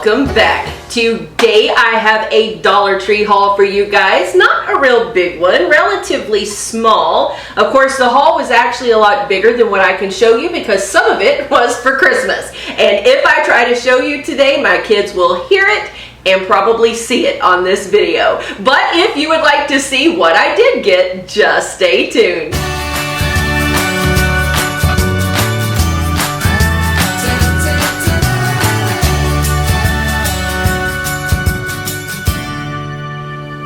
welcome back. Today I have a Dollar Tree haul for you guys. Not a real big one, relatively small. Of course, the haul was actually a lot bigger than what I can show you because some of it was for Christmas. And if I try to show you today, my kids will hear it and probably see it on this video. But if you would like to see what I did get, just stay tuned.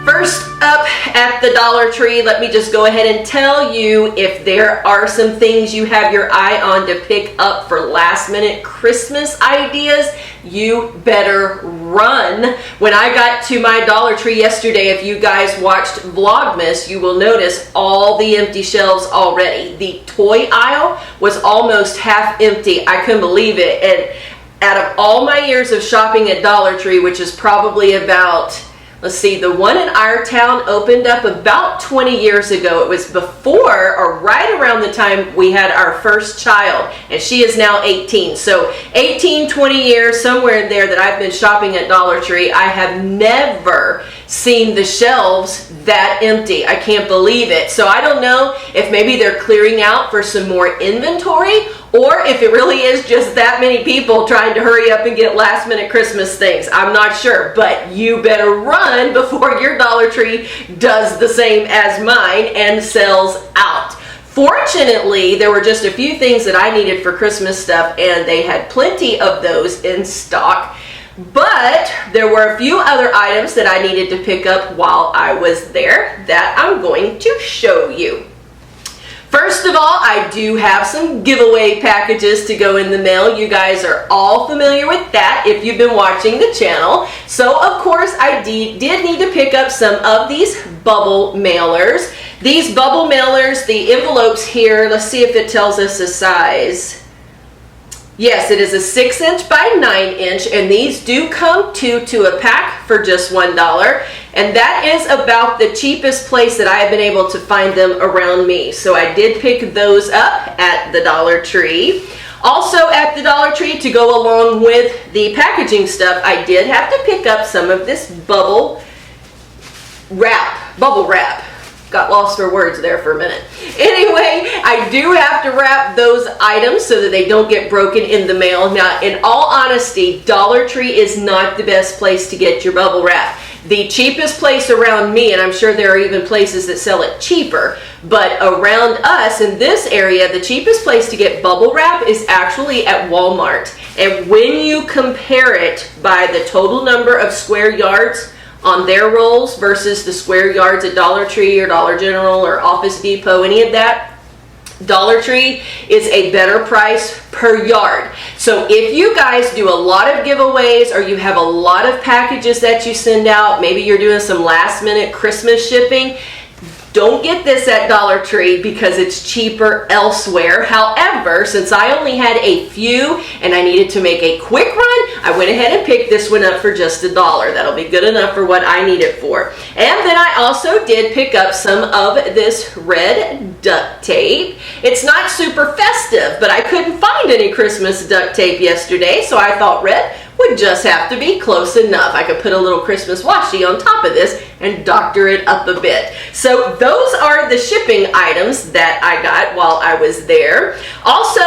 First up at the Dollar Tree, let me just go ahead and tell you if there are some things you have your eye on to pick up for last minute Christmas ideas, you better run. When I got to my Dollar Tree yesterday, if you guys watched Vlogmas, you will notice all the empty shelves already. The toy aisle was almost half empty. I couldn't believe it. And out of all my years of shopping at Dollar Tree, which is probably about, let's see, the one in our town opened up about 20 years ago. It was before or right around the time we had our first child, and she is now 18. So 18, 20 years, somewhere in there that I've been shopping at Dollar Tree, I have never seen the shelves that empty. I can't believe it. So I don't know if maybe they're clearing out for some more inventory, or if it really is just that many people trying to hurry up and get last minute Christmas things. I'm not sure, but you better run before your Dollar Tree does the same as mine and sells out. Fortunately, there were just a few things that I needed for Christmas stuff, and they had plenty of those in stock. But there were a few other items that I needed to pick up while I was there that I'm going to show you. First of all, I do have some giveaway packages to go in the mail. You guys are all familiar with that if you've been watching the channel. So, of course, I did need to pick up some of these bubble mailers. These bubble mailers, the envelopes here, let's see if it tells us the size. Yes, it is a 6" by 9", and these do come two to a pack for just $1. And that is about the cheapest place that I have been able to find them around me. So I did pick those up at the Dollar Tree. Also at the Dollar Tree, to go along with the packaging stuff, I did have to pick up some of this bubble wrap. Got lost for words there for a minute. Anyway, I do have to wrap those items so that they don't get broken in the mail. Now, in all honesty, Dollar Tree is not the best place to get your bubble wrap. The cheapest place around me, and I'm sure there are even places that sell it cheaper, but around us in this area, the cheapest place to get bubble wrap is actually at Walmart. And when you compare it by the total number of square yards on their rolls versus the square yards at Dollar Tree or Dollar General or Office Depot, any of that, Dollar Tree is a better price per yard. So if you guys do a lot of giveaways or you have a lot of packages that you send out, maybe you're doing some last minute Christmas shipping, don't get this at Dollar Tree because it's cheaper elsewhere. However, since I only had a few and I needed to make a quick run, I went ahead and picked this one up for just $1. That'll be good enough for what I need it for. And then I also did pick up some of this red duct tape. It's not super festive, but I couldn't find any Christmas duct tape yesterday, so I thought red would just have to be close enough. I could put a little Christmas washi on top of this and doctor it up a bit. So those are the shipping items that I got while I was there. Also,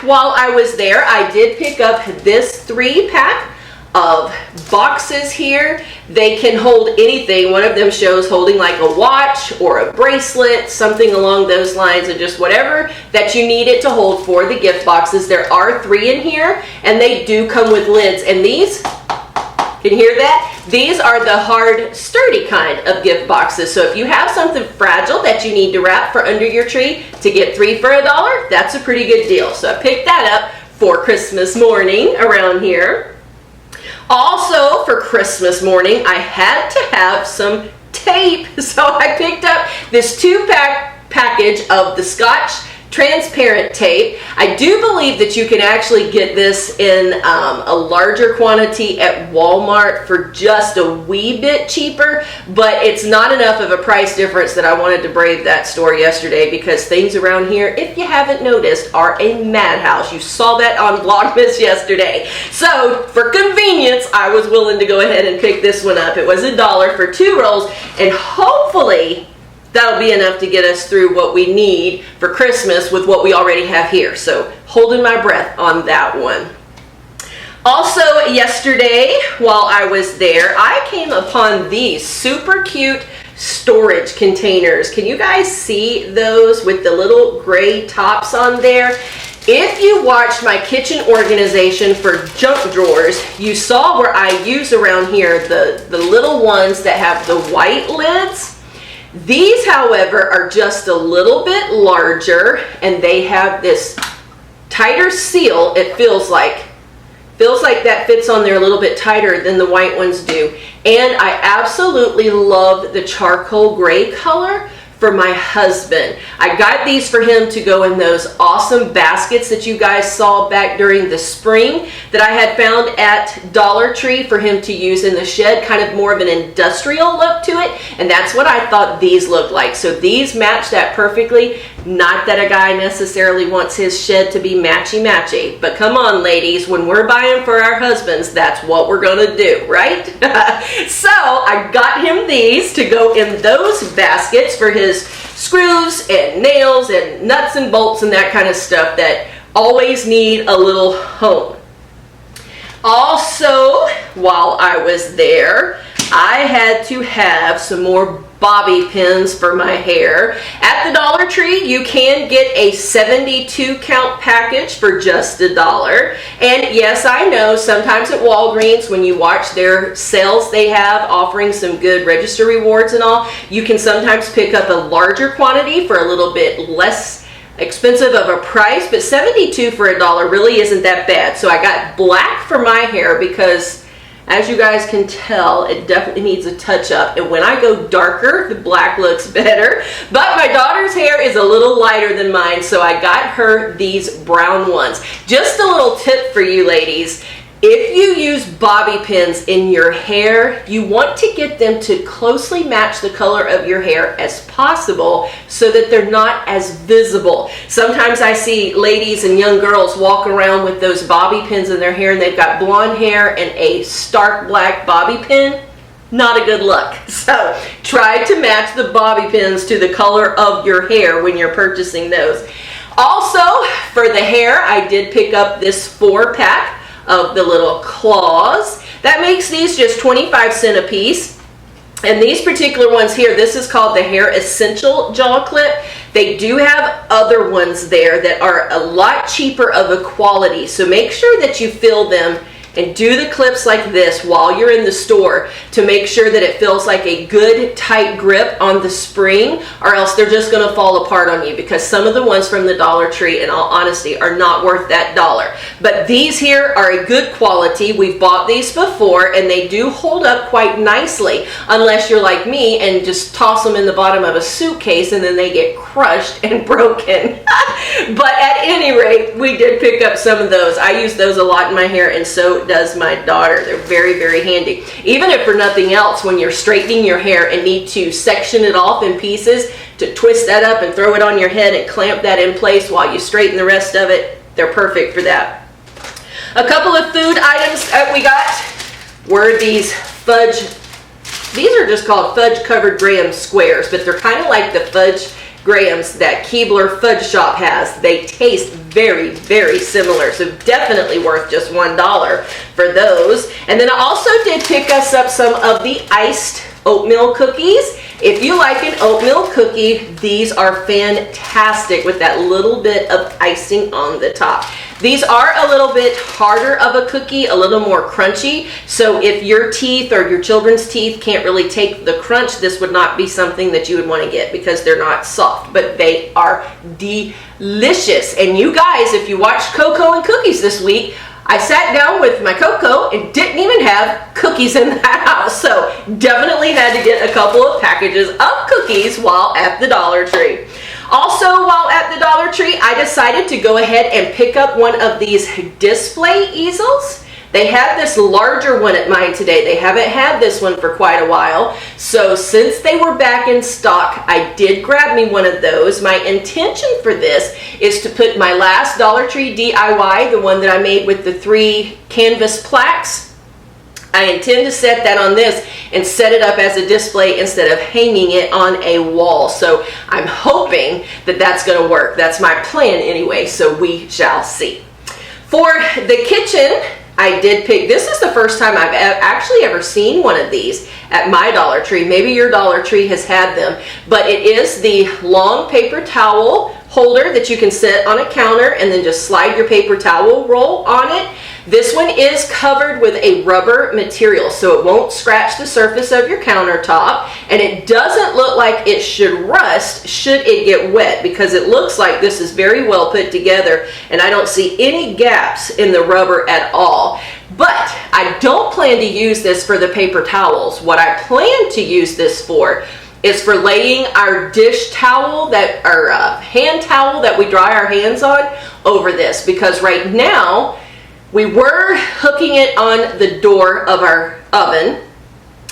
while I was there, I did pick up this 3-pack of boxes here. They can hold anything. One of them shows holding like a watch or a bracelet, something along those lines, and just whatever that you need it to hold for the gift boxes. There are 3 in here, and they do come with lids. And these, can you hear that? These are the hard, sturdy kind of gift boxes. So if you have something fragile that you need to wrap for under your tree, to get 3 for $1, that's a pretty good deal. So I picked that up for Christmas morning around here. Also, for Christmas morning, I had to have some tape, so I picked up this 2-pack package of the Scotch transparent tape. I do believe that you can actually get this in a larger quantity at Walmart for just a wee bit cheaper, but it's not enough of a price difference that I wanted to brave that store yesterday, because things around here, if you haven't noticed, are a madhouse. You saw that on Vlogmas yesterday. So for convenience, I was willing to go ahead and pick this one up. It was $1 for 2 rolls, and hopefully that'll be enough to get us through what we need for Christmas with what we already have here. So holding my breath on that one. Also yesterday, while I was there, I came upon these super cute storage containers. Can you guys see those with the little gray tops on there? If you watched my kitchen organization for junk drawers, you saw where I use around here the little ones that have the white lids. These, however, are just a little bit larger, and they have this tighter seal. It feels like that fits on there a little bit tighter than the white ones do. And I absolutely love the charcoal gray color for my husband. I got these for him to go in those awesome baskets that you guys saw back during the spring that I had found at Dollar Tree for him to use in the shed, kind of more of an industrial look to it, and that's what I thought these looked like. So these match that perfectly. Not that a guy necessarily wants his shed to be matchy-matchy, but come on ladies, when we're buying for our husbands, that's what we're gonna do, right? So I got him these to go in those baskets for his screws and nails and nuts and bolts and that kind of stuff that always need a little home. Also, while I was there, I had to have some more bobby pins for my hair. At the Dollar Tree, you can get a 72 count package for just $1. And yes, I know sometimes at Walgreens, when you watch their sales they have offering some good register rewards and all, you can sometimes pick up a larger quantity for a little bit less expensive of a price, but 72 for $1 really isn't that bad. So I got black for my hair because, as you guys can tell, it definitely needs a touch up, and when I go darker, the black looks better. But my daughter's hair is a little lighter than mine, so I got her these brown ones. Just a little tip for you ladies. If you use bobby pins in your hair, you want to get them to closely match the color of your hair as possible so that they're not as visible. Sometimes I see ladies and young girls walk around with those bobby pins in their hair, and they've got blonde hair and a stark black bobby pin. Not a good look. So try to match the bobby pins to the color of your hair when you're purchasing those. Also, for the hair, I did pick up this 4-pack of the little claws. That makes these just 25 cents a piece. And these particular ones here, this is called the Hair Essential Jaw Clip. They do have other ones there that are a lot cheaper of a quality. So make sure that you fill them and do the clips like this while you're in the store to make sure that it feels like a good tight grip on the spring, or else they're just going to fall apart on you, because some of the ones from the Dollar Tree, in all honesty, are not worth that $1. But these here are a good quality. We've bought these before and they do hold up quite nicely, unless you're like me and just toss them in the bottom of a suitcase and then they get crushed and broken. But at any rate, we did pick up some of those. I use those a lot in my hair, and so does my daughter. They're very, very handy. Even if for nothing else, when you're straightening your hair and need to section it off in pieces, to twist that up and throw it on your head and clamp that in place while you straighten the rest of it, they're perfect for that. A couple of food items that we got were these fudge. These are just called fudge covered graham squares, but they're kind of like the fudge grahams that Keebler Fudge Shop has. They taste very, very similar, so definitely worth just $1 for those. And then I also did pick us up some of the iced oatmeal cookies. If you like an oatmeal cookie, these are fantastic with that little bit of icing on the top. These are a little bit harder of a cookie, a little more crunchy. So if your teeth or your children's teeth can't really take the crunch, this would not be something that you would want to get because they're not soft, but they are delicious. And you guys, if you watched Coco and Cookies this week, I sat down with my Coco and didn't even have cookies in the house. So definitely had to get a couple of packages of cookies while at the Dollar Tree. Also, while at the Dollar Tree, I decided to go ahead and pick up one of these display easels. They have this larger one at mine today. They haven't had this one for quite a while. So since they were back in stock, I did grab me one of those. My intention for this is to put my last Dollar Tree DIY, the one that I made with the 3 canvas plaques. I intend to set that on this and set it up as a display instead of hanging it on a wall. So I'm hoping that that's going to work. That's my plan anyway, so we shall see. For the kitchen, I did pick, this is the first time I've actually ever seen one of these at my Dollar Tree. Maybe your Dollar Tree has had them, but it is the long paper towel holder that you can set on a counter and then just slide your paper towel roll on it. This one is covered with a rubber material, so it won't scratch the surface of your countertop, and it doesn't look like it should rust should it get wet, because it looks like this is very well put together, and I don't see any gaps in the rubber at all. But I don't plan to use this for the paper towels. What I plan to use this for is for laying our dish towel, our hand towel that we dry our hands on, over this, because right now we were hooking it on the door of our oven.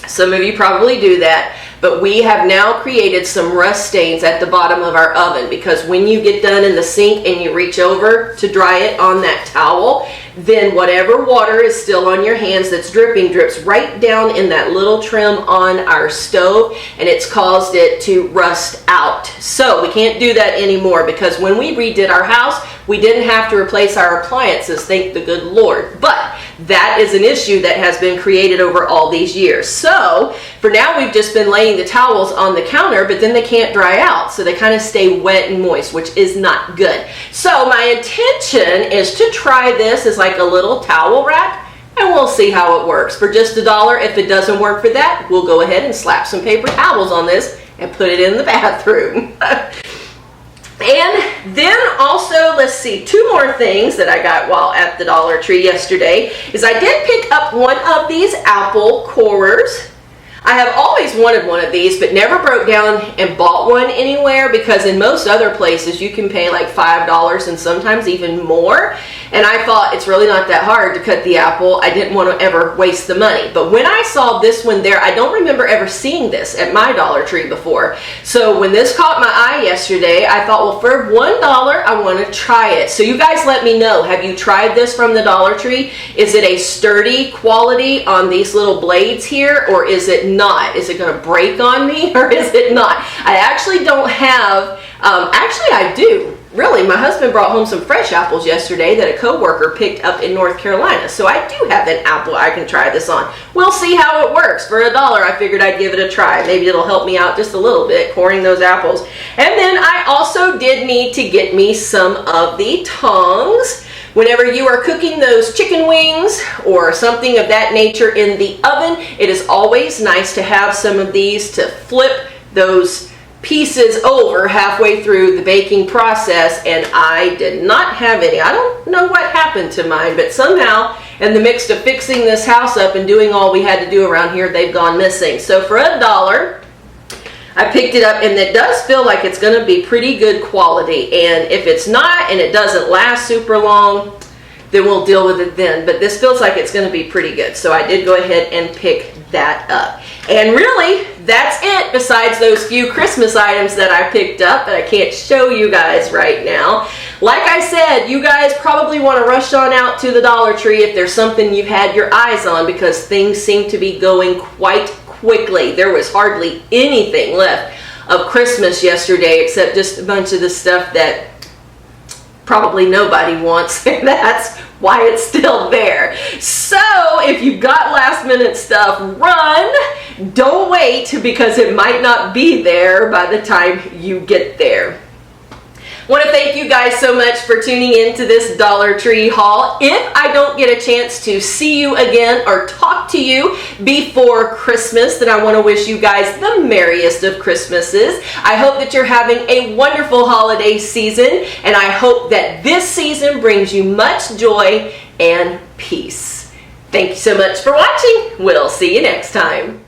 Some of you probably do that, but we have now created some rust stains at the bottom of our oven, because when you get done in the sink and you reach over to dry it on that towel, then whatever water is still on your hands that's dripping drips right down in that little trim on our stove, and it's caused it to rust out. So we can't do that anymore, because when we redid our house, we didn't have to replace our appliances, thank the good Lord. But that is an issue that has been created over all these years. So for now, we've just been laying the towels on the counter, but then they can't dry out, so they kind of stay wet and moist, which is not good. So my intention is to try this as like a little towel rack, and we'll see how it works. For just $1, if it doesn't work for that, we'll go ahead and slap some paper towels on this and put it in the bathroom. And then also, let's see, 2 more things that I got while at the Dollar Tree yesterday is I did pick up one of these apple corers. I have always wanted one of these, but never broke down and bought one anywhere, because in most other places you can pay like $5 and sometimes even more. And I thought it's really not that hard to cut the apple. I didn't want to ever waste the money. But when I saw this one there, I don't remember ever seeing this at my Dollar Tree before. So when this caught my eye yesterday, I thought, well, for $1, I want to try it. So you guys let me know, have you tried this from the Dollar Tree? Is it a sturdy quality on these little blades here, or is it not? Is it going to break on me, or is it not? I actually don't have, actually I do. Really, my husband brought home some fresh apples yesterday that a coworker picked up in North Carolina. So I do have an apple I can try this on. We'll see how it works. For $1, I figured I'd give it a try. Maybe it'll help me out just a little bit coring those apples. And then I also did need to get me some of the tongs. Whenever you are cooking those chicken wings or something of that nature in the oven, it is always nice to have some of these to flip those pieces over halfway through the baking process, and I did not have any. I don't know what happened to mine, but somehow in the mix of fixing this house up and doing all we had to do around here, they've gone missing. So for $1, I picked it up, and it does feel like it's going to be pretty good quality. And if it's not and it doesn't last super long, then we'll deal with it then. But this feels like it's going to be pretty good. So I did go ahead and pick that up. And really, that's it, besides those few Christmas items that I picked up that I can't show you guys right now. Like I said, you guys probably want to rush on out to the Dollar Tree if there's something you've had your eyes on, because things seem to be going quite quickly. There was hardly anything left of Christmas yesterday except just a bunch of the stuff that probably nobody wants, and that's why it's still there. So if you've got last minute stuff, run. Don't wait, because it might not be there by the time you get there. I want to thank you guys so much for tuning in to this Dollar Tree haul. If I don't get a chance to see you again or talk to you before Christmas, then I want to wish you guys the merriest of Christmases. I hope that you're having a wonderful holiday season, and I hope that this season brings you much joy and peace. Thank you so much for watching. We'll see you next time.